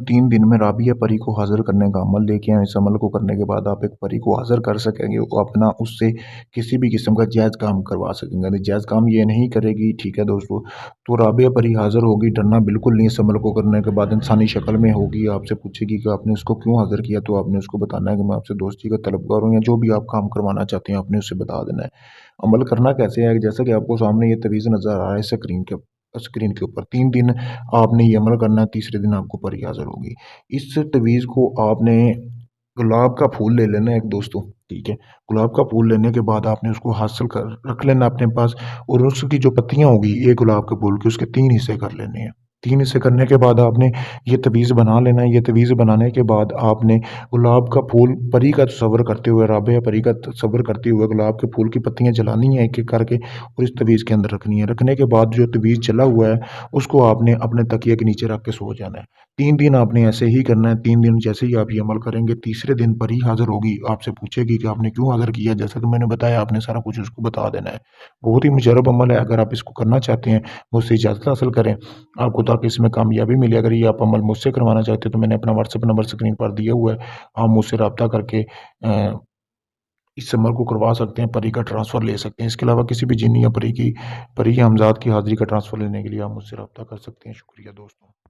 3 दिन में राबिया परी को हाज़िर करने का अमल लेके आएँ। इस अमल को करने के बाद आप एक परी को हाज़िर कर सकेंगे, वो अपना उससे किसी भी किस्म का जायज़ काम करवा सकेंगे। जायज़ काम ये नहीं करेगी, ठीक है दोस्तों? तो राबिया परी हाज़िर होगी, डरना बिल्कुल नहीं है। इस अमल को करने के बाद इंसानी शक्ल में होगी, आपसे पूछेगी कि आपने उसको क्यों हाज़िर किया? तो आपने उसको बताना है कि मैं आपसे दोस्ती का तलबगार हूँ, या जो भी आप काम करवाना चाहते हैं, आपने उसे बता देना है। अमल करना कैसे है? जैसा कि आपको सामने ये तवीज़ नज़र आ रहा है स्क्रीन के ऊपर 3 दिन आपने ये अमल करना है, तीसरे दिन आपको परी हाज़िर होगी। इस तवीज़ को आपने गुलाब का फूल ले लेना है एक दोस्तों, ठीक है? गुलाब का फूल लेने के बाद आपने उसको हासिल कर रख लेना अपने पास, और उसकी जो पत्तियाँ होगी, एक गुलाब के फूल की, उसके 3 हिस्से कर लेने हैं। 3 हिस्से करने के बाद आपने ये तवीज़ बना लेना है। ये तवीज़ बनाने के बाद आपने गुलाब का फूल परी का तसव्वुर करते हुए, राबिया परी का तसव्वुर करते हुए गुलाब के फूल की पत्तियाँ जलानी है एक-एक करके, और इस तवीज़ के अंदर रखनी है। रखने के बाद जो तवीज़ जला हुआ है, उसको आपने अपने तकिए के नीचे रख के सो जाना है। 3 दिन आपने ऐसे ही करना है। 3 दिन जैसे ही आप ये अमल करेंगे, तीसरे दिन परी हाज़िर होगी, आपसे पूछेगी कि आपने क्यों हाज़िर किया? जैसा कि मैंने बताया, आपने सारा कुछ उसको बता देना है। बहुत ही मुजर्रब अमल है, अगर आप इसको करना चाहते हैं, मुझसे इजाज़त हासिल करें। आपको ताकि इसमें कामयाबी मिले, अगर ये आप अमल मुझसे करवाना चाहते हैं, तो मैंने अपना व्हाट्सएप नंबर स्क्रीन पर दिया हुआ है। आप मुझसे राब्ता करके इस अमल को करवा सकते हैं, परी का ट्रांसफ़र ले सकते हैं। इसके अलावा किसी भी जिन्नी या परी या हमज़ाद की हाज़िरी का ट्रांसफ़र लेने के लिए आप मुझसे राब्ता कर सकते हैं। शुक्रिया दोस्तों।